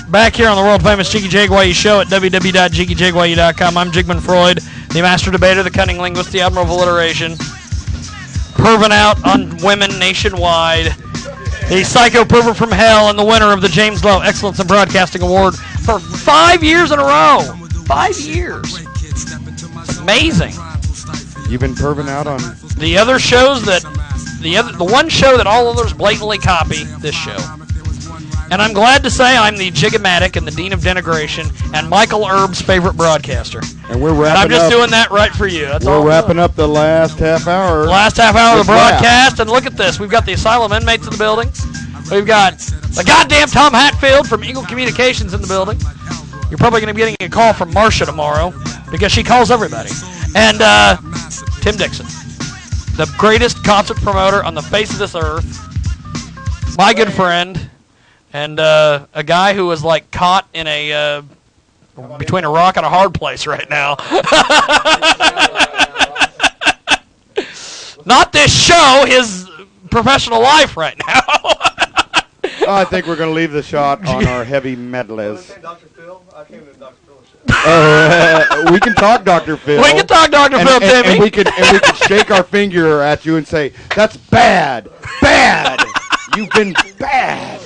Back here on the world-famous Jiggy Jaguar show at www.jiggyjaguar.com. I'm Jigman Freud, the master debater, the cunning linguist, the admiral of alliteration. Perving out on women nationwide. The psycho pervert from hell and the winner of the James Lowe Excellence in Broadcasting Award for 5 years in a row. 5 years. Amazing. You've been perving out on the other shows that the one show that all others blatantly copy, this show. And I'm glad to say I'm the Jigomatic and the Dean of Denigration and Michael Erb's favorite broadcaster. And we're wrapping I'm just doing that right for you. That's we're wrapping up the last half hour. Last half hour of the broadcast, and look at this. We've got the asylum inmates in the building. We've got the goddamn Tom Hatfield from Eagle Communications in the building. You're probably going to be getting a call from Marcia tomorrow because she calls everybody. And Tim Dixon, the greatest concert promoter on the face of this earth, my good friend, and a guy who is like caught in a between a rock and a hard place right now. Not this show, his professional life right now. I think we're going to leave the shot on our heavy medleys. Dr. Phil? I came to Dr. Phil's show. We can talk Dr. Phil. We can talk Dr. Phil, Timmy. And we can shake our finger at you and say, that's bad. Bad. You've been bad.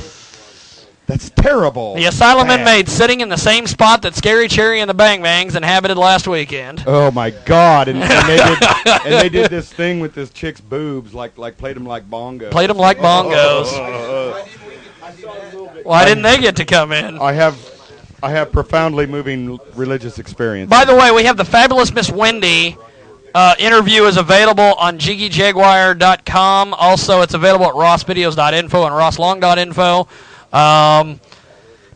That's terrible. The asylum inmates sitting in the same spot that Scary Cherry and the Bang Bangs inhabited last weekend. Oh my God! And they did this thing with this chick's boobs, like played them like bongos. Played them like bongos. Why didn't they get to come in? I have profoundly moving religious experience. By the way, we have the fabulous Miss Wendy. Interview is available on jiggyjaguar.com. Also, it's available at rossvideos.info and rosslong.info.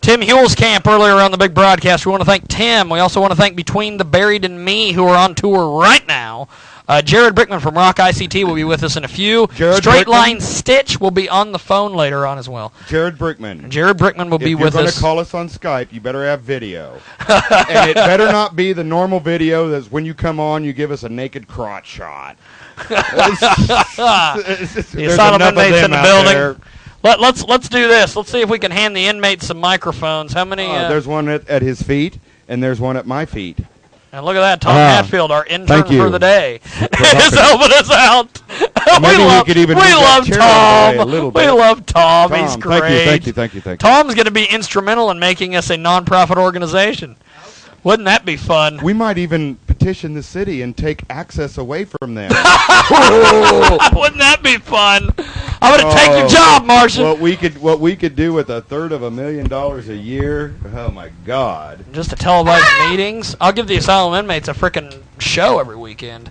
Tim Huell's camp earlier on the big broadcast. We want to thank Tim. We also want to thank Between the Buried and Me, who are on tour right now. Jared Brickman from Rock ICT will be with us in a few. Straight Line Stitch will be on the phone later on as well. Jared Brickman. Jared Brickman will be with us. If you're going to call us on Skype, you better have video. And it better not be the normal video that's when you come on, you give us a naked crotch shot. The asylum inmates in the building. Let's do this. Let's see if we can hand the inmates some microphones. How many? There's one at his feet, and there's one at my feet. And look at that, Tom Hatfield, our intern for the day, is helping us out. We love Tom. We love Tom. He's great. Thank you. Tom's going to be instrumental in making us a non-profit organization. Wouldn't that be fun? We might even petition the city and take access away from them. Wouldn't that be fun? I'm going to take your job, Martian. What we could do with $333,000 a year. Oh my God! Just to televised meetings. I'll give the asylum inmates a frickin' show every weekend.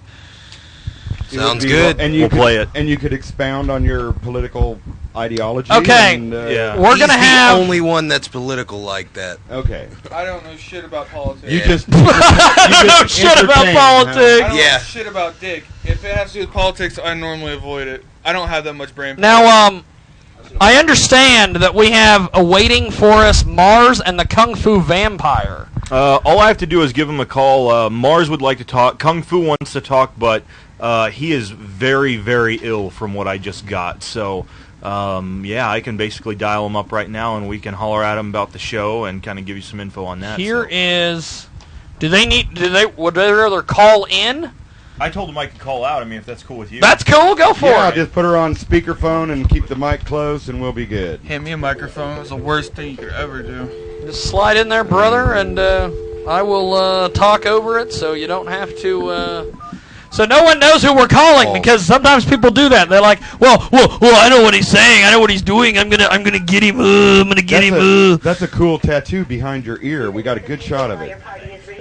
Sounds good. And we'll play it. And you could expound on your political ideology. Okay. And, we're going to have... the only one that's political like that. Okay. I don't know shit about politics. You just I know shit about politics. I don't know shit about dick. If it has to do with politics, I normally avoid it. I don't have that much brain power. Now, I understand that we have awaiting for us Mars and the Kung Fu Vampire. All I have to do is give him a call. Mars would like to talk. Kung Fu wants to talk, but he is very, very ill from what I just got. So, I can basically dial him up right now, and we can holler at him about the show and kind of give you some info on that. Would they rather call in? I told him I could call out. I mean, if that's cool with you. That's cool. Go for it. Just put her on speakerphone and keep the mic close, and we'll be good. Hand me a microphone. It's the worst thing you could ever do. Just slide in there, brother, and I will talk over it so you don't have to... So no one knows who we're calling because sometimes people do that. They're like, well, I know what he's saying. I know what he's doing. I'm gonna get him. I'm gonna get him. That's a cool tattoo behind your ear. We got a good shot of it.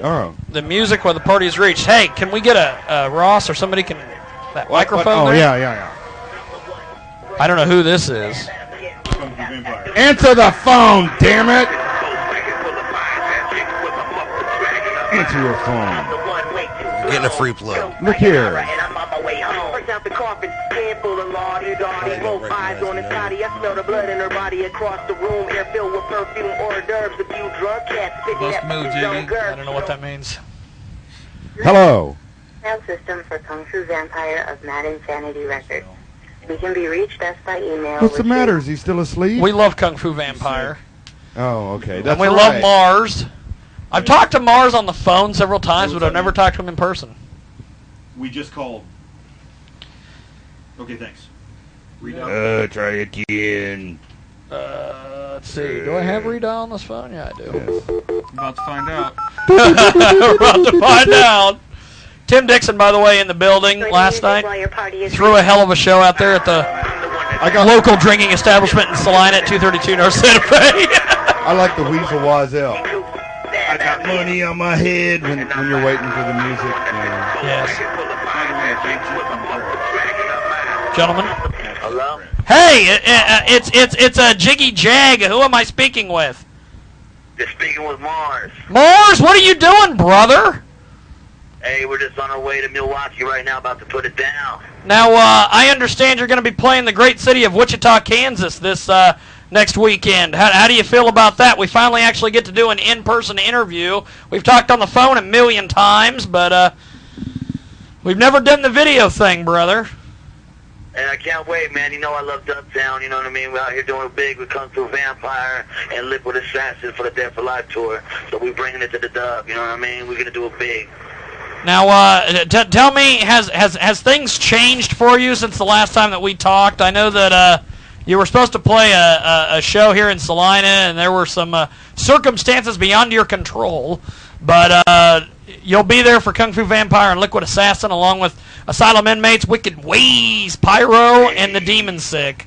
Oh. The music where the party's reached. Hey, can we get a Ross or somebody can that microphone? Oh there? Yeah. I don't know who this is. Answer the phone, damn it! Answer your phone. You're getting a free plug. Look here. I don't know what that means. Hello. Sound system for Kung Fu Vampire of Mad Insanity Records. We can be reached us by email. What's the matter? Is he still asleep? We love Kung Fu Vampire. Oh, okay. And we love Mars. I've talked to Mars on the phone several times, but I've never talked to him in person. We just called. Okay, thanks. Try again. Let's see. Do I have redial on this phone? Yeah, I do. About to find out. We're about to find out. Tim Dixon, by the way, in the building last night. Threw a hell of a show out there at the local drinking establishment in Salina at 232 North Santa Fe. I like the Weasel Wazell. I got money on my head when you're waiting for the music. Yes. Gentlemen. Hello? Hey, it's a Jiggy Jag. Who am I speaking with? You're speaking with Mars. Mars, what are you doing, brother? Hey, we're just on our way to Milwaukee right now, about to put it down. Now, I understand you're going to be playing the great city of Wichita, Kansas this next weekend. How do you feel about that? We finally actually get to do an in-person interview. We've talked on the phone a million times, but we've never done the video thing, brother. And I can't wait, man. You know I love Dubtown, you know what I mean? We're out here doing it big with Kung Fu Vampire and Liquid Assassin for the Dead for Life tour. So we're bringing it to the dub, you know what I mean? We're going to do it big. Now, tell me, has things changed for you since the last time that we talked? I know that you were supposed to play a show here in Salina, and there were some circumstances beyond your control. But you'll be there for Kung Fu Vampire and Liquid Assassin, along with Asylum Inmates, Wicked Ways, Pyro, and the Demon Sick.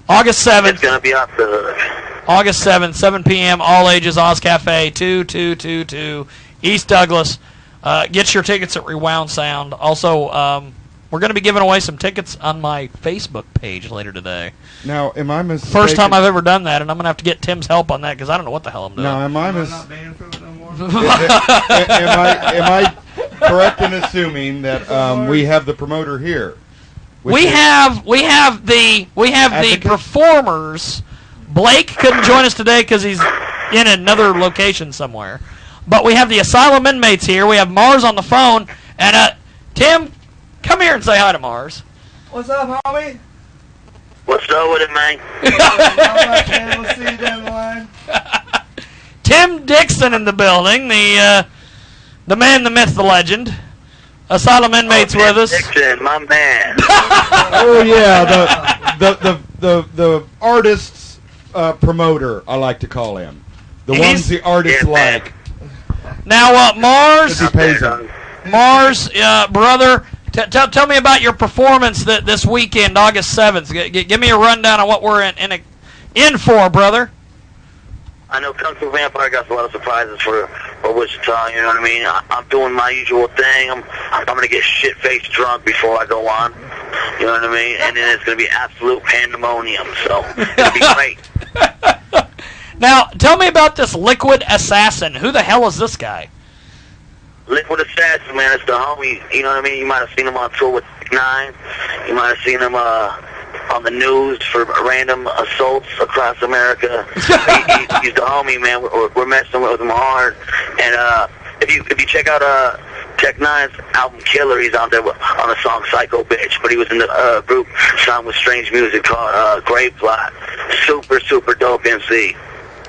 August 7th. It's going to be off the hook. August 7th, 7 p.m., all ages, Oz Cafe, 2222 East Douglas. Get your tickets at Rewound Sound. Also, we're going to be giving away some tickets on my Facebook page later today. Now, am I mistaken? First time I've ever done that, and I'm going to have to get Tim's help on that because I don't know what the hell I'm doing. Now, am I not banned from it no more? am I correct in assuming that we have the promoter here? We have the performers. Blake couldn't join us today because he's in another location somewhere. But we have the Asylum Inmates here. We have Mars on the phone. And, Tim, come here and say hi to Mars. What's up, homie? What's up with it, man? Tim Dixon in the building, the man, the myth, the legend. Asylum Inmates with us. Dixon, my man. Oh yeah, the artist's promoter, I like to call him. The ones the artists like. Now, Mars, He pays him. Mars, brother, tell me about your performance this weekend, August 7th. Give me a rundown on what we're in for, brother. I know Kung Fu Vampire got a lot of surprises for Wichita, you know what I mean? I'm doing my usual thing. I'm going to get shit-faced drunk before I go on, you know what I mean? And then it's going to be absolute pandemonium, so it'll be great. Now, tell me about this Liquid Assassin. Who the hell is this guy? Liquid Assassin, man, it's the homie, you know what I mean? You might have seen him on tour with 9. You might have seen him on the news for random assaults across America. He's the homie, man. We're messing with him hard. And if you check out Tech Nine's album Killer, he's on there on the song Psycho Bitch. But he was in the group signed with Strange Music called Grave Plot. Super, super dope MC.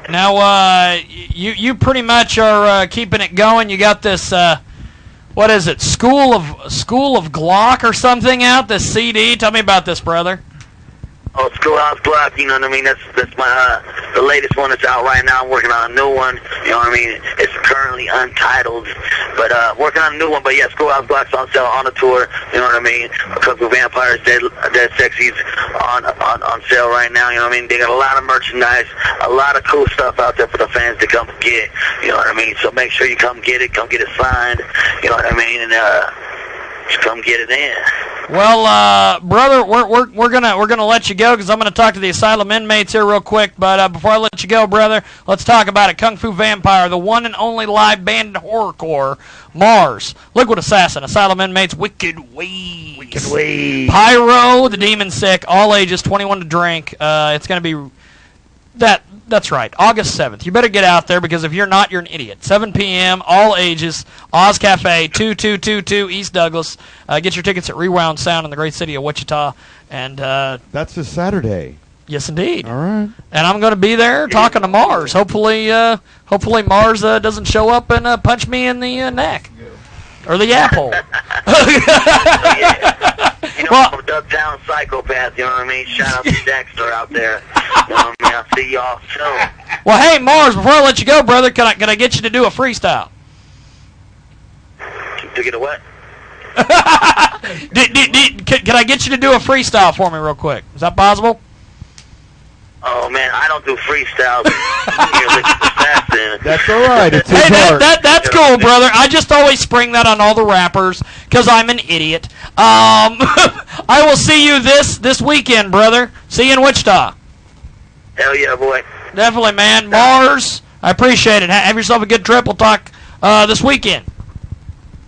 Now, you pretty much are keeping it going. You got this, what is it, School of Glock or something out, this CD. Tell me about this, brother. Oh, Schoolhouse Glock, you know what I mean? That's my the latest one that's out right now. I'm working on a new one, you know what I mean? It's currently untitled, but working on a new one. But yeah, Schoolhouse Glock's on sale on the tour, you know what I mean? A couple of Vampires, Dead Sexy's on sale right now, you know what I mean? They got a lot of merchandise, a lot of cool stuff out there for the fans to come get, you know what I mean? So make sure you come get it signed, you know what I mean? And just come get it in. Well, brother, we're gonna let you go because I'm gonna talk to the Asylum Inmates here real quick. But before I let you go, brother, let's talk about it. Kung Fu Vampire, the one and only live band in horrorcore. Mars, Liquid Assassin, Asylum Inmates, Wicked Ways, Pyro, the Demon Sick, all ages, 21 to drink. It's gonna be That's right, August 7th. You better get out there because if you're not, you're an idiot. 7 p.m., all ages, Oz Cafe, 2222 East Douglas. Get your tickets at Rewound Sound in the great city of Wichita. And that's this Saturday. Yes, indeed. All right. And I'm going to be there talking to Mars. Hopefully Mars doesn't show up and punch me in the neck or the apple. You know, I'm a dub-down psychopath, you know what I mean? Shout out to Dexter out there. You know what I mean? I'll see y'all soon. Well, hey, Mars, before I let you go, brother, can I get you to do a freestyle? To get a what? Can I get you to do a freestyle for me real quick? Is that possible? Oh, man, I don't do freestyles. That's all right. It's his heart. That's cool, brother. I just always spring that on all the rappers because I'm an idiot. I will see you this weekend, brother. See you in Wichita. Hell yeah, boy. Definitely, man. Mars, I appreciate it. Have yourself a good trip. We'll talk this weekend.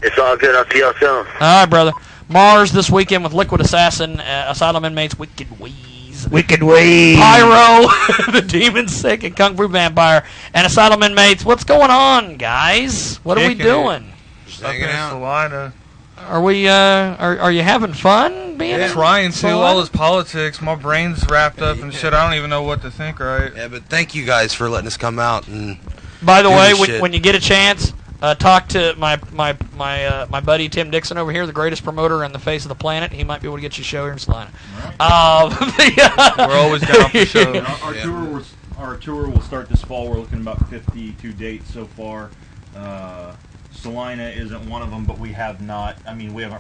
It's all good. I'll see y'all soon. All right, brother. Mars this weekend with Liquid Assassin, Asylum Inmates, Wicked Wheeze. Pyro, the Demon Sick, and Kung Fu Vampire, and Asylum Inmates. What's going on, guys? What are we doing? Just hanging out. Salina. Are we? Are you having fun being? Yeah, trying to. All this politics, my brain's wrapped up and shit. I don't even know what to think. Right? Yeah, but thank you guys for letting us come out and. By the way, shit. when you get a chance, talk to my buddy Tim Dixon over here, the greatest promoter on the face of the planet. He might be able to get you a show here in Salina. We're always down for shows. Our tour will start this fall. We're looking at about 52 dates so far. Salina isn't one of them, but we haven't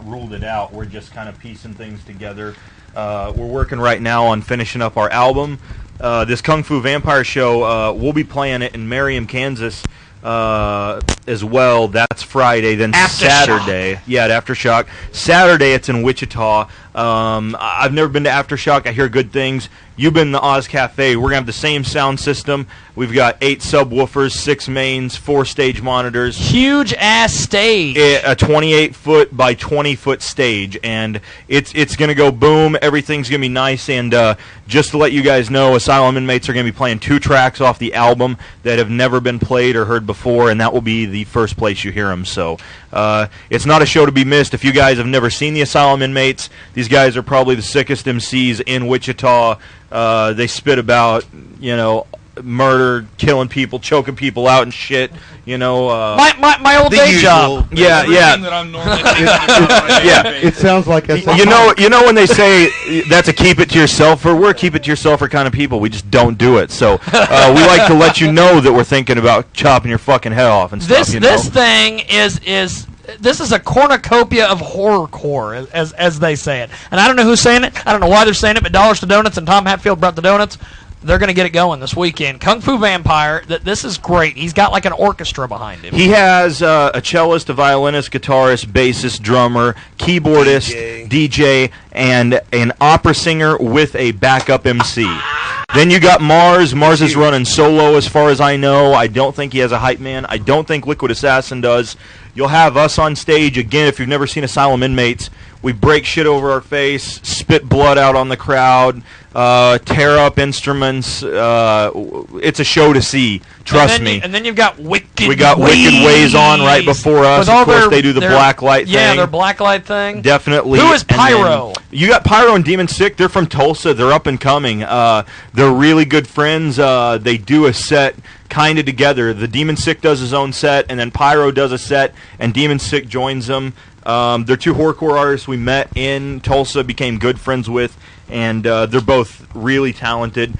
ruled it out. We're just kind of piecing things together. We're working right now on finishing up our album. This Kung Fu Vampire show, we'll be playing it in Merriam, Kansas, as well. That's Friday. Then Saturday, at Aftershock. Saturday, it's in Wichita. I've never been to Aftershock. I hear good things. You've been in the Oz Cafe. We're going to have the same sound system. We've got 8 subwoofers, 6 mains, 4 stage monitors. Huge-ass stage. A 28-foot by 20-foot stage. And it's going to go boom. Everything's going to be nice. And just to let you guys know, Asylum Inmates are going to be playing 2 tracks off the album that have never been played or heard before, and that will be the first place you hear them. So it's not a show to be missed. If you guys have never seen the Asylum Inmates, these guys are probably the sickest MCs in Wichita. They spit about, murder, killing people, choking people out and shit. My old day job. Yeah. That I'm normally thinking about Yeah. It sounds like a you know when they say that's a keep it to yourself, we're a keep it to yourself kind of people. We just don't do it. So we like to let you know that we're thinking about chopping your fucking head off and stuff. This thing is this is a cornucopia of horrorcore, as they say it. And I don't know who's saying it. I don't know why they're saying it, but Dollars to Donuts and Tom Hatfield brought the donuts. They're going to get it going this weekend. Kung Fu Vampire, this is great. He's got like an orchestra behind him. He has a cellist, a violinist, guitarist, bassist, drummer, keyboardist, DJ, and an opera singer with a backup MC. Then you got Mars. Mars is running solo as far as I know. I don't think he has a hype man. I don't think Liquid Assassin does. You'll have us on stage. Again, if you've never seen Asylum Inmates, we break shit over our face, spit blood out on the crowd, tear up instruments. It's a show to see. Trust me. And then you've got Wicked We got Wicked Ways on right before us. Of course, they do the black light thing. Yeah, their black light thing. Definitely. Who is Pyro? You got Pyro and Demon Sick. They're from Tulsa. They're up and coming. They're really good friends. They do a set kind of together. The Demon Sick does his own set, and then Pyro does a set, and Demon Sick joins them. They're 2 horrorcore artists we met in Tulsa, became good friends with, and they're both really talented.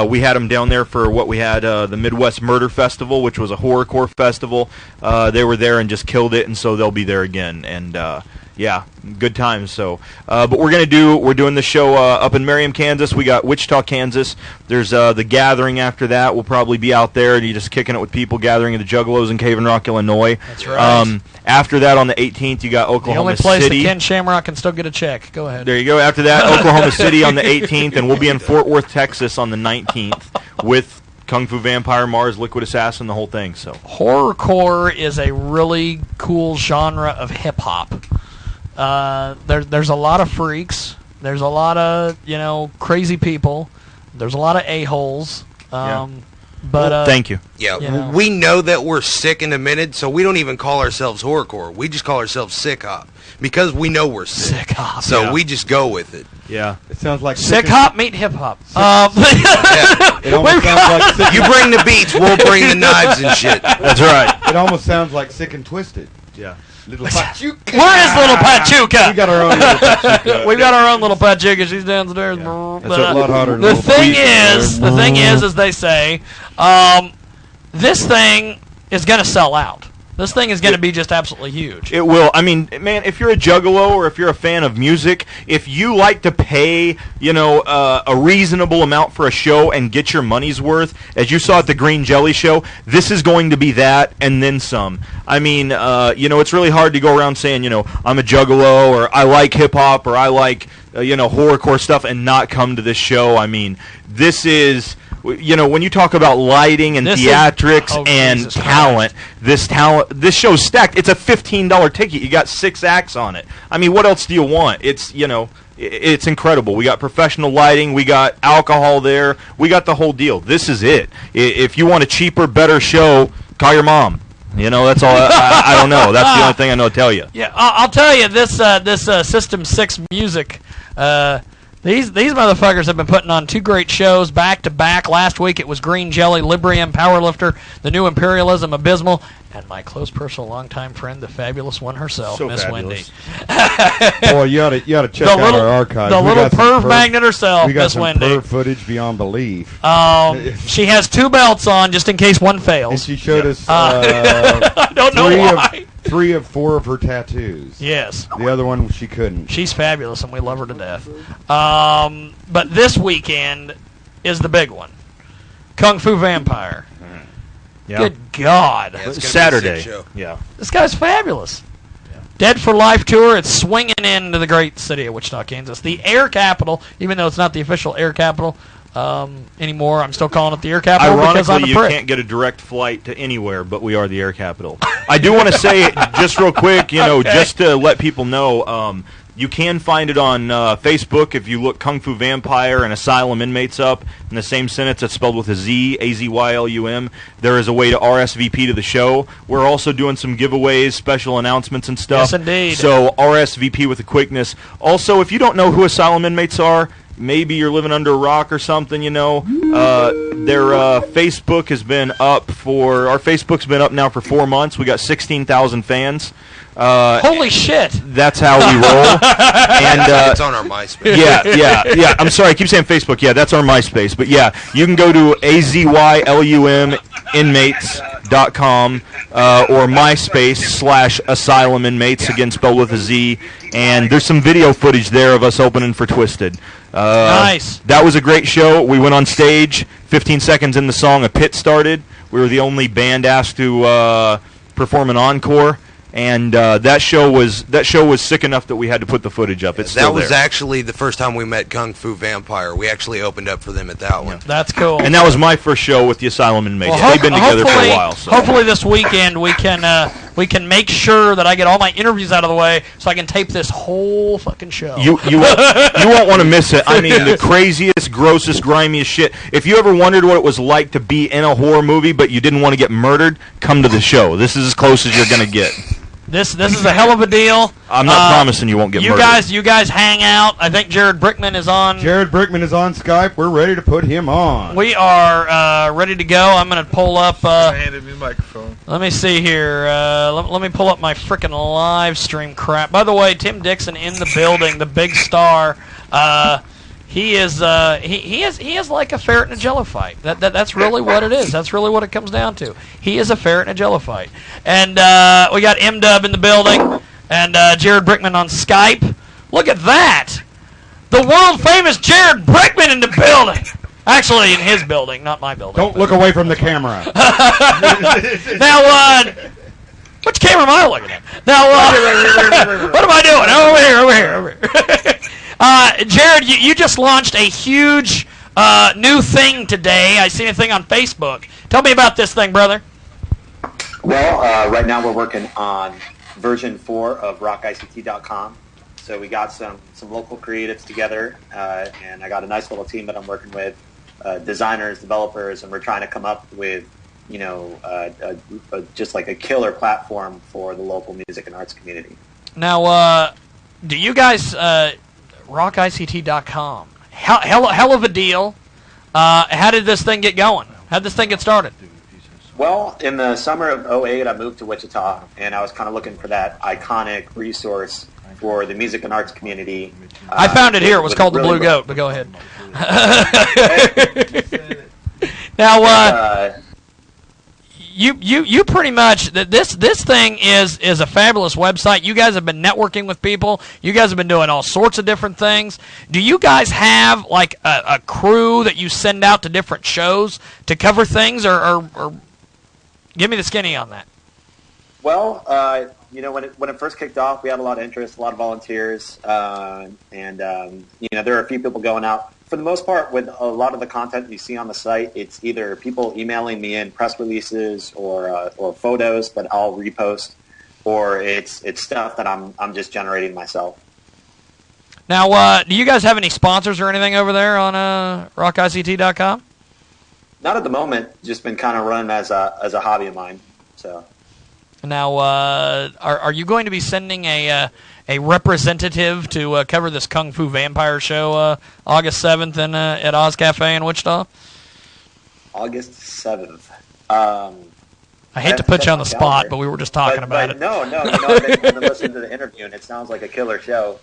We had them down there for what we had, the Midwest Murder Festival, which was a horrorcore festival. They were there and just killed it, and so they'll be there again. And yeah, good times. So, but we're doing the show up in Merriam, Kansas. We got Wichita, Kansas. There's the Gathering after that. We'll probably be out there and you're just kicking it with people, Gathering of the Juggalos in Cave and Rock, Illinois. That's right. After that, on the 18th, you got Oklahoma City. The only place that Ken Shamrock can still get a check. Go ahead. There you go. After that, Oklahoma City on the 18th, and we'll be in Fort Worth, Texas on the 19th with Kung Fu Vampire, Mars, Liquid Assassin, the whole thing. So horrorcore is a really cool genre of hip hop. There's a lot of freaks. There's a lot of crazy people. There's a lot of a-holes. But thank you. Yeah, You know. we know that we're sick in a minute, so we don't even call ourselves horrorcore. We just call ourselves sick hop because we know we're sick. Sick hop. So Yeah. we just go with it. Yeah. It sounds like Sick hop meet hip hop. It almost sounds like sick. You bring the beats, we'll bring the knives and shit. That's right. It almost sounds like Sick and Twisted. Yeah. Little Pachuca. Where is little Pachuca? We got our own little Pachuca. We've got our own little Pachuca. She's downstairs. That's But, a lot hotter than the little thing Pachuca. is, as they say, this thing is going to sell out. This thing is going to be just absolutely huge. It will. I mean, man, if you're a juggalo or if you're a fan of music, if you like to pay, a reasonable amount for a show and get your money's worth, as you saw at the Green Jelly show, this is going to be that and then some. I mean, it's really hard to go around saying, I'm a juggalo or I like hip-hop or I like, horrorcore stuff and not come to this show. I mean, this is... when you talk about lighting and theatrics and talent, this show's stacked. It's a $15 ticket. You got 6 acts on it. I mean, what else do you want? It's, it's incredible. We got professional lighting. We got alcohol there. We got the whole deal. This is it. If you want a cheaper, better show, call your mom. That's all. I don't know. That's the only thing I know to tell you. Yeah, I'll tell you, this System 6 music... These motherfuckers have been putting on 2 great shows back to back. Last week it was Green Jelly, Librium, Powerlifter, The New Imperialism, Abysmal, and my close personal longtime friend, the fabulous one herself, So Miss fabulous. Wendy. Boy, you ought to check out our archives. The We little got some perv magnet herself, We got Miss some Wendy. perv footage beyond belief. She has 2 belts on just in case one And fails. she showed us I don't know why. 3 of 4 of her tattoos. Yes. The other one she couldn't. She's fabulous, and we love her to death. But this weekend is the big one. Kung Fu Vampire. Yeah. Good God. Yeah, it's gonna be a Saturday. sick show. Yeah. This guy's fabulous. Dead for Life tour. It's swinging into the great city of Wichita, Kansas. The air capital, even though it's not the official air capital anymore, I'm still calling it the air capital because I'm Ironically, a you prick. can't get a direct flight to anywhere, but we are the air capital. I do want to say, just real quick, just to let people know, you can find it on Facebook if you look Kung Fu Vampire and Asylum Inmates up in the same sentence. It's spelled with a Z, A-Z-Y-L-U-M. There is a way to RSVP to the show. We're also doing some giveaways, special announcements and stuff. Yes, indeed. So RSVP with a quickness. Also, if you don't know who Asylum Inmates are, maybe you're living under a rock or something, their Facebook has been up our Facebook's been up now for 4 months. We got 16,000 fans. Holy shit. That's how we roll. And It's on our MySpace. yeah. I'm sorry, I keep saying Facebook. Yeah, that's our MySpace. But yeah, you can go to azyluminmates.com or MySpace /Asylum Inmates, again spelled with a Z. And there's some video footage there of us opening for Twisted. Nice. That was a great show. We went on stage. 15 seconds in the song, a pit started. We were the only band asked to perform an encore. And that show was sick enough that we had to put the footage up. It's still That was there. actually the first time we met Kung Fu Vampire. We actually opened up for them at that one. That's cool. And that was my first show with the Asylum Inmates. Well, They've been together for a while. So. Hopefully this weekend we can make sure that I get all my interviews out of the way so I can tape this whole fucking show. You won't want to miss it. I mean, the craziest, grossest, grimiest shit. If you ever wondered what it was like to be in a horror movie but you didn't want to get murdered, come to the show. This is as close as you're going to get. This is a hell of a deal. I'm not promising you won't get murdered. You guys hang out. I think Jared Brickman is on. Jared Brickman is on Skype. We're ready to put him on. We are ready to go. I'm going to pull up. Handed me the microphone. Let me see here. Let me pull up my freaking live stream crap. By the way, Tim Dixon in the building, the big star. He is he is like a ferret in a jello fight. That's really what it is. That's really what it comes down to. He is a ferret in a jello fight. And we got M-Dub in the building and Jared Brickman on Skype. Look at that. The world famous Jared Brickman in the building. Actually, in his building, not my building. Don't look away from the camera. Now, which camera am I looking at? Now, what am I doing? Over here. Jared, you just launched a huge new thing today. I see a thing on Facebook. Tell me about this thing, brother. Well, right now we're working on version 4 of rockict.com. So we got some local creatives together, and I got a nice little team that I'm working with. designers, developers, and we're trying to come up with, just like a killer platform for the local music and arts community. Now, do you guys, rockict.com, hell of a deal. How did this thing get going? How did this thing get started? Well, in the summer of 2008, I moved to Wichita, and I was kind of looking for that iconic resource for the music and arts community. I found it here. It was called the Blue Goat, but go ahead. Now, you pretty much, this thing is a fabulous website. You guys have been networking with people. You guys have been doing all sorts of different things. Do you guys have like a crew that you send out to different shows to cover things, or give me the skinny on that? Well, when it first kicked off, we had a lot of interest, a lot of volunteers, and there are a few people going out. For the most part, with a lot of the content you see on the site, it's either people emailing me in press releases or photos that I'll repost, or it's stuff that I'm just generating myself. Now, do you guys have any sponsors or anything over there on rockict.com? Not at the moment. Just been kind of run as a hobby of mine. So. Now, are you going to be sending a representative to cover this Kung Fu Vampire show August 7th at Oz Cafe in Wichita? August 7th. I hate to put you on the spot, but we were just talking about it. No. I've been listening to the interview, and it sounds like a killer show.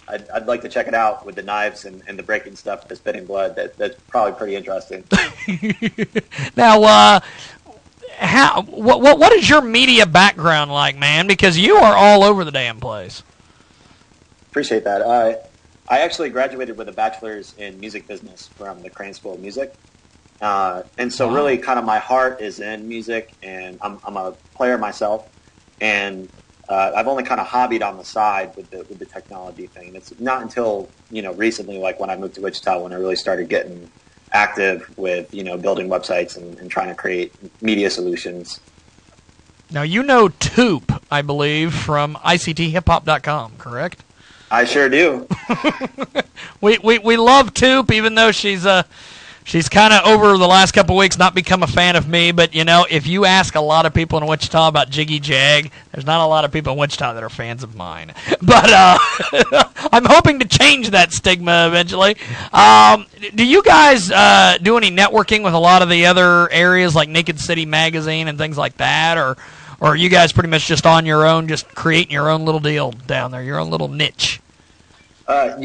I'd like to check it out with the knives and the breaking stuff, the spitting blood. That's probably pretty interesting. Now, what is your media background like, man? Because you are all over the damn place. Appreciate that. I actually graduated with a bachelor's in music business from the Crane School of Music. And so really kind of my heart is in music, and I'm a player myself. And I've only kind of hobbied on the side with the technology thing. It's not until, recently, like when I moved to Wichita, when I really started getting active with, building websites and trying to create media solutions. Now, you know Toop, I believe, from ICTHipHop.com, correct? I sure do. we love Toop, even though she's kind of over the last couple of weeks not become a fan of me. But, if you ask a lot of people in Wichita about Jiggy Jag, there's not a lot of people in Wichita that are fans of mine. But I'm hoping to change that stigma eventually. Do you guys do any networking with a lot of the other areas like Naked City Magazine and things like that? Or are you guys pretty much just on your own, just creating your own little deal down there, your own little niche? I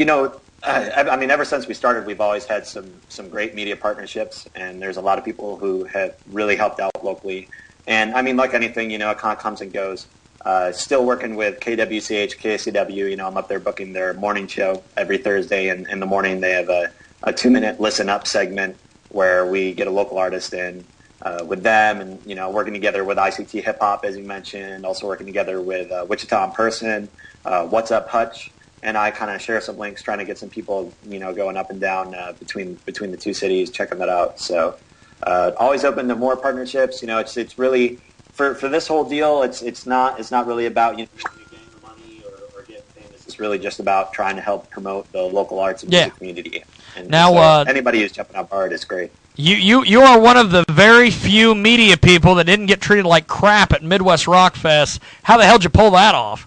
mean, ever since we started, we've always had some great media partnerships, and there's a lot of people who have really helped out locally. And, I mean, like anything, it kind of comes and goes. Still working with KWCH, KCW. I'm up there booking their morning show every Thursday, and in the morning they have a 2-minute listen-up segment where we get a local artist in with them, and, working together with ICT Hip Hop, as you mentioned, also working together with Wichita in Person, What's Up Hutch. And I kind of share some links, trying to get some people, going up and down between the two cities, checking that out. So always open to more partnerships. It's really for this whole deal. It's not really about getting the money or getting famous. It's really just about trying to help promote the local arts and music community. And now, so anybody who's jumping up hard is great. You are one of the very few media people that didn't get treated like crap at Midwest Rock Fest. How the hell did you pull that off?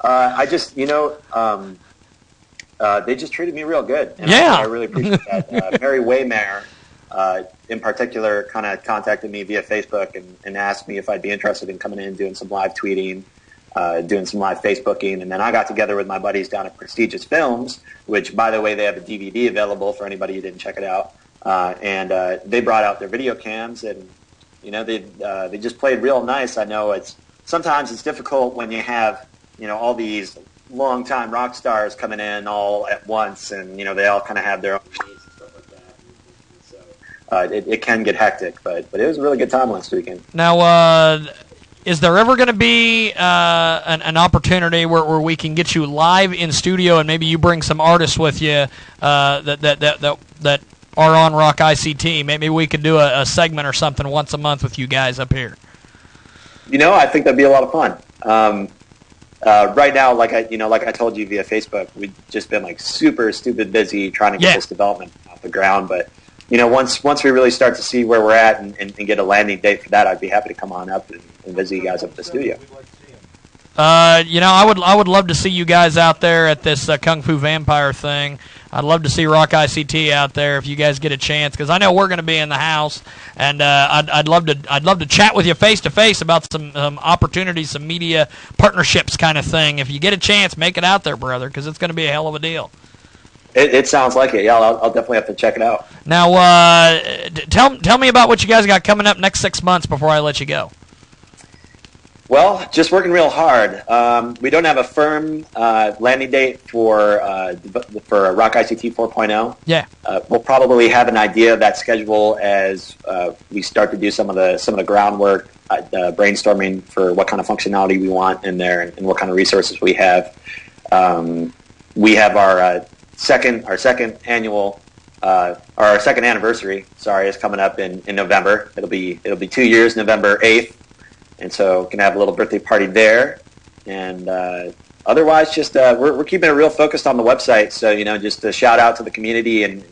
I just, they just treated me real good. And I really appreciate that. Mary Waymare, in particular, kind of contacted me via Facebook and asked me if I'd be interested in coming in and doing some live tweeting, doing some live Facebooking. And then I got together with my buddies down at Prestigious Films, which, by the way, they have a DVD available for anybody who didn't check it out. And they brought out their video cams, and, they just played real nice. I know sometimes it's difficult when you have all these long-time rock stars coming in all at once, and, they all kind of have their own needs and stuff like that. And so it can get hectic, but it was a really good time last weekend. Now, is there ever going to be an opportunity where we can get you live in studio, and maybe you bring some artists with you that are on Rock ICT? Maybe we could do a segment or something once a month with you guys up here. I think that'd be a lot of fun. Right now, like I told you via Facebook, we've just been super stupid busy trying to get this development out. off the ground. But once we really start to see where we're at and get a landing date for that, I'd be happy to come on up and visit you guys up at the studio. I would love to see you guys out there at this Kung Fu Vampire thing. I'd love to see Rock ICT out there if you guys get a chance, because I know we're going to be in the house, and I'd love to chat with you face to face about some opportunities, some media partnerships kind of thing. If you get a chance, make it out there, brother, because it's going to be a hell of a deal. It sounds like it. Yeah, I'll definitely have to check it out. Now, tell me about what you guys got coming up next 6 months before I let you go. Well, just working real hard. We don't have a firm landing date for Rock ICT 4.0. Yeah. We'll probably have an idea of that schedule as we start to do some of the groundwork, brainstorming for what kind of functionality we want in there and what kind of resources we have. We have our second anniversary. Sorry, is coming up in November. It'll be 2 years, November 8th. And so going to have a little birthday party there. And otherwise, just we're keeping it real focused on the website. So, just a shout out to the community. And,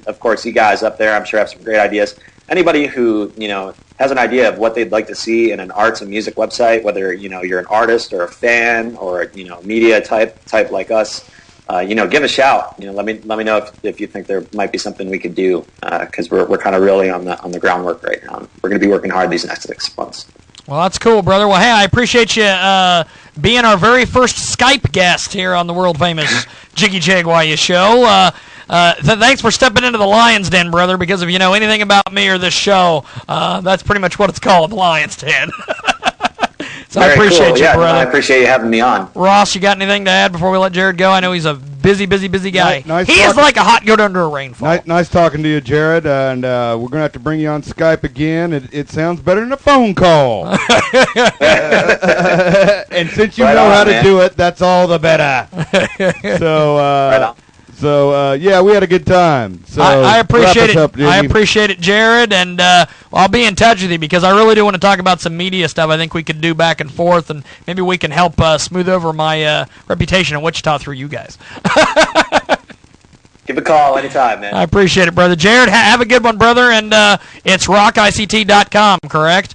of course, you guys up there, I'm sure, have some great ideas. Anybody who, has an idea of what they'd like to see in an arts and music website, whether, you're an artist or a fan or, media type like us, give a shout. Let me know if you think there might be something we could do, because we're kind of really on the groundwork right now. We're going to be working hard these next 6 months. Well, that's cool, brother. Well, hey, I appreciate you being our very first Skype guest here on the world-famous Jiggy Jaguar show. Thanks for stepping into the Lion's Den, brother, because if you know anything about me or this show, that's pretty much what it's called, the Lion's Den. So very I appreciate cool. you, brother. I appreciate you having me on. Ross, you got anything to add before we let Jared go? I know he's a busy guy. Nice he is like a hot goat under a rainfall. Nice talking to you, Jared, and we're going to have to bring you on Skype again. It sounds better than a phone call. And since you know how to do it, that's all the better. So, right on. So, we had a good time. So I appreciate it. Up, I appreciate it, Jared, and I'll be in touch with you because I really do want to talk about some media stuff I think we could do back and forth, and maybe we can help smooth over my reputation in Wichita through you guys. Give a call anytime, man. I appreciate it, brother. Jared, have a good one, brother, and it's rockict.com, correct?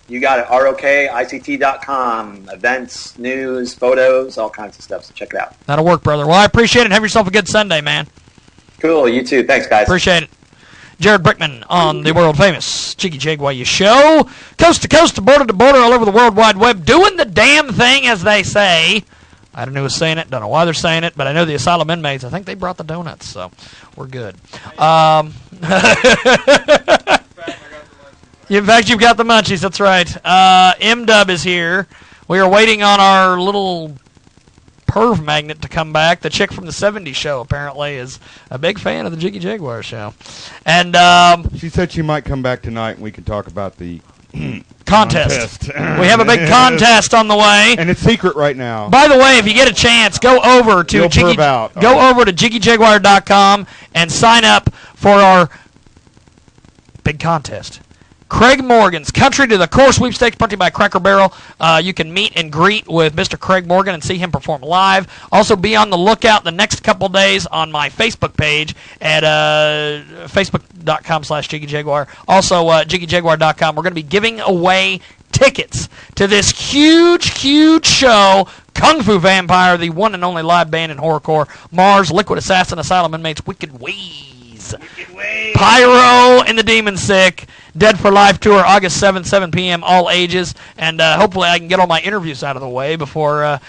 You got it. ROKICT.com. Events, news, photos, all kinds of stuff. So check it out. That'll work, brother. Well, I appreciate it. Have yourself a good Sunday, man. Cool. You too. Thanks, guys. Appreciate it. Jared Brickman on the world-famous Jiggy Jaguar show. Coast to coast, border to border, all over the World Wide Web, doing the damn thing, as they say. I don't know who's saying it. Don't know why they're saying it, but I know the asylum inmates. I think they brought the donuts, so we're good. In fact, you've got the munchies. That's right. M-Dub is here. We are waiting on our little perv magnet to come back. The chick from the 70s show, apparently, is a big fan of the Jiggy Jaguar show. And she said she might come back tonight, and we can talk about the contest. We have a big contest on the way. And it's secret right now. By the way, if you get a chance, go over to jiggyjaguar.com and sign up for our big contest. Craig Morgan's Country to the Core sweepstakes, brought to you by Cracker Barrel. You can meet and greet with Mr. Craig Morgan and see him perform live. Also, be on the lookout the next couple days on my Facebook page at facebook.com/JiggyJaguar. Also, JiggyJaguar.com. We're going to be giving away tickets to this huge show, Kung Fu Vampire, the one and only live band in horrorcore, Mars, Liquid Assassin, Asylum Inmates, Wicked Ways, Pyro and the Demon Sick, Dead for Life tour, August 7th, 7 p.m., all ages, and hopefully I can get all my interviews out of the way before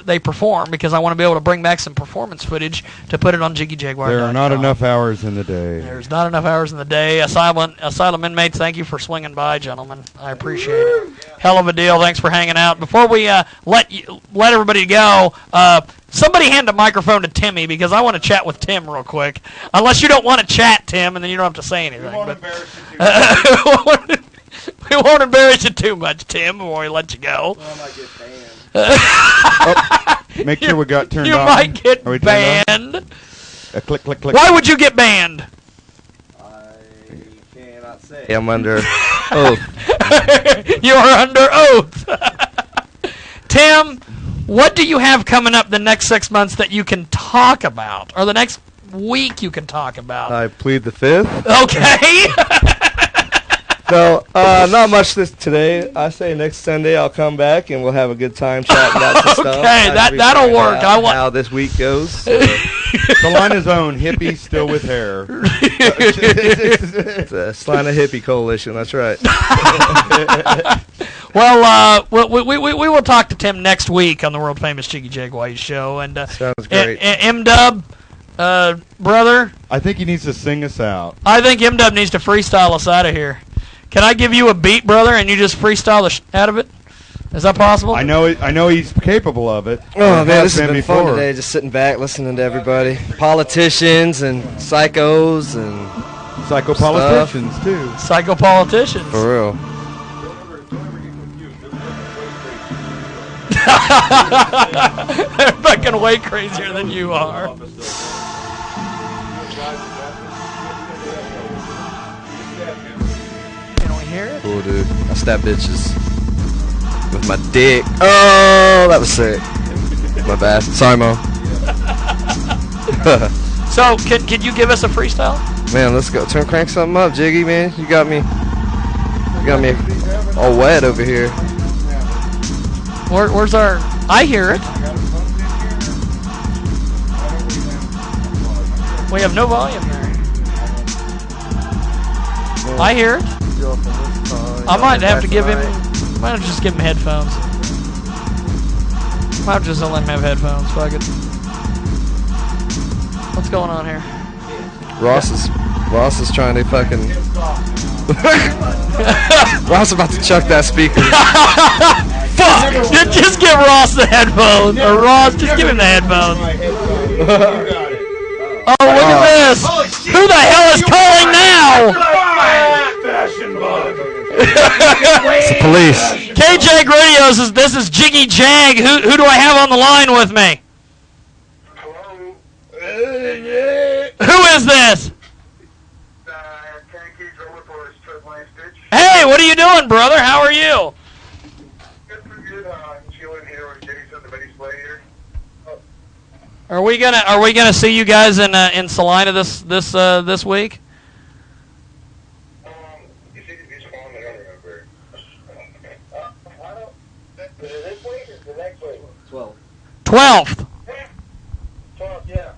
they perform, because I want to be able to bring back some performance footage to put it on Jiggy Jaguar. There are not enough hours in the day. There's not enough hours in the day. Asylum inmates, thank you for swinging by, gentlemen. I appreciate it. Hell of a deal. Thanks for hanging out. Before we let everybody go, somebody hand a microphone to Timmy, because I want to chat with Tim real quick. Unless you don't want to chat, Tim, and then you don't have to say anything. We won't embarrass you too much, Tim, before we let you go. Well, I might get banned. Make sure we got turned on. You might get banned. Click. Why would you get banned? I cannot say. I'm under oath. You are under oath. Tim, what do you have coming up the next 6 months that you can talk about? Or the next week you can talk about. I plead the fifth. Okay. So, not much today. I say next Sunday I'll come back and we'll have a good time chatting about some stuff. Okay, that'll work. I want how this week goes. Salina's own hippie still with hair. It's a Salina Hippie Coalition. That's right. Well, we will talk to Tim next week on the world famous Jiggy Jaguar show. And sounds great. M-Dub, brother. I think he needs to sing us out. I think M-Dub needs to freestyle us out of here. Can I give you a beat, brother, and you just freestyle the out of it? Is that possible? I know he's capable of it. Oh, man, this has been fun today, just sitting back, listening to everybody. Politicians and psychos and psychopoliticians, too. Psychopoliticians. For real. They're fucking way crazier than you are. Hear it? Cool, dude. I stab bitches with my dick. Oh, that was sick. My bad. Sorry, Mo. So, can you give us a freestyle? Man, let's go. Crank something up, Jiggy, man. You got me all wet over here. Where's our... I hear it. We have no volume there. I hear it. I might have to give him... Might have to just give him headphones. Might have to just let him have headphones. Fuck it. What's going on here? Ross is trying to fucking... Ross is about to chuck that speaker. Fuck! Just give Ross the headphones. Or Ross, just give him the headphones. Oh, look at this! Who the hell is calling now? It's the police. KJAG Radio says, this is Jiggy Jag. Who do I have on the line with me? Who is this? Hey, what are you doing, brother? How are you? Are we gonna see you guys in Salina this week? Well, 12th. 12th, yeah.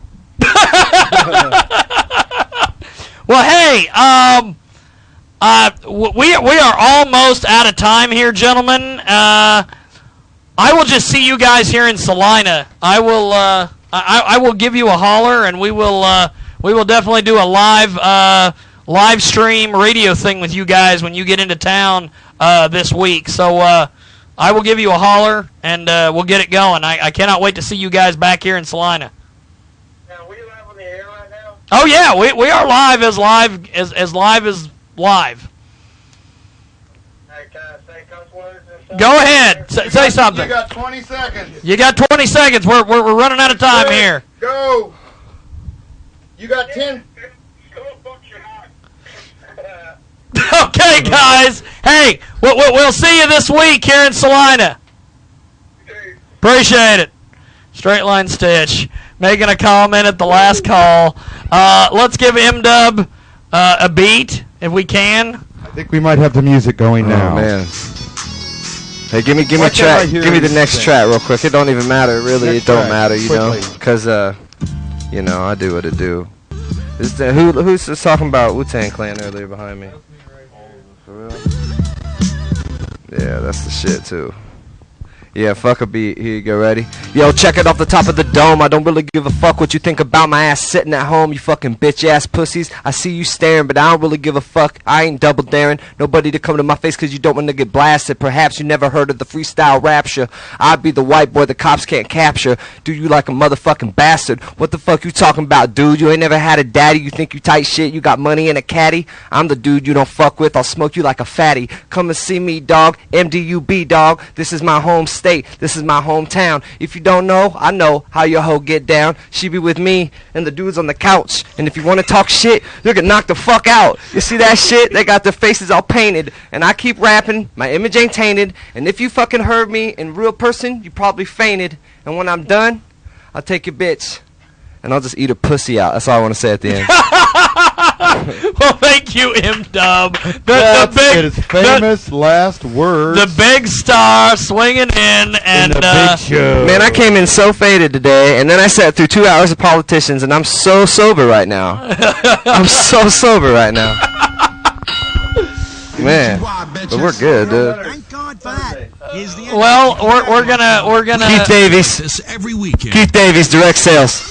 Well, hey, we are almost out of time here, gentlemen. I will just see you guys here in Salina. I will give you a holler, and we will definitely do a live stream radio thing with you guys when you get into town this week. So I will give you a holler, and we'll get it going. I cannot wait to see you guys back here in Salina. Now, are we live on the air right now? Oh yeah, we are live as live as live. Hey, can I say cuss words and stuff? Go ahead, say something. You got 20 seconds. You got 20 seconds. We're running out of time here. Go. You got 10. Okay, guys. Hey, we'll see you this week here in Salina. Appreciate it. Straight Line Stitch making a comment at the last call. Let's give M-Dub a beat if we can. I think we might have the music going now. Oh, man. Hey, give me track. Give me the next track real quick. It don't even matter, really. It don't matter, you know, because I do what I do. Who's just talking about Wu-Tang Clan earlier behind me? For real? Yeah, that's the shit too. Yeah, fuck a beat. Here you go, ready? Yo, check it off the top of the dome. I don't really give a fuck what you think about my ass sitting at home, you fucking bitch-ass pussies. I see you staring, but I don't really give a fuck. I ain't double daring nobody to come to my face because you don't want to get blasted. Perhaps you never heard of the freestyle rapture. I'd be the white boy the cops can't capture. Do you like a motherfucking bastard? What the fuck you talking about, dude? You ain't never had a daddy. You think you tight shit? You got money in a caddy? I'm the dude you don't fuck with. I'll smoke you like a fatty. Come and see me, dog. MDUB, dog. This is my home state. This is my hometown. If you don't know, I know how your hoe get down. She be with me and the dudes on the couch. And if you want to talk shit, you'll get knocked the fuck out. You see that shit? They got their faces all painted. And I keep rapping. My image ain't tainted. And if you fucking heard me in real person, you probably fainted. And when I'm done, I'll take your bitch and I'll just eat a pussy out. That's all I want to say at the end. Well, thank you, M-Dub. That's his famous last words. The big star swinging in and the big show. Man, I came in so faded today, and then I sat through 2 hours of politicians, and I'm so sober right now. I'm so sober right now. Man, but we're good, dude. Thank God for that. Well, we're gonna Keith Davies. Every weekend. Keith Davies, direct sales.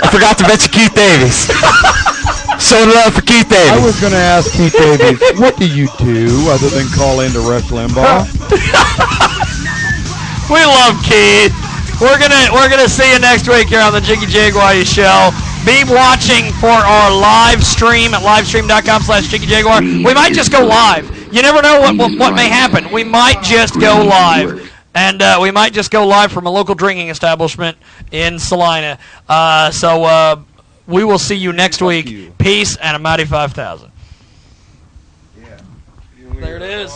I forgot to mention Keith Davies. Showing love for Keith Davies. I was going to ask Keith Davies, what do you do other than call into Rush Limbaugh? We love Keith. We're gonna see you next week here on the Jiggy Jaguar show. Be watching for our live stream at livestream.com/JiggyJaguar. We might just go live. You never know what may happen. We might just go live. And we might just go live from a local drinking establishment in Salina. So we will see you next week. Peace and a mighty 5,000. Yeah. There it is.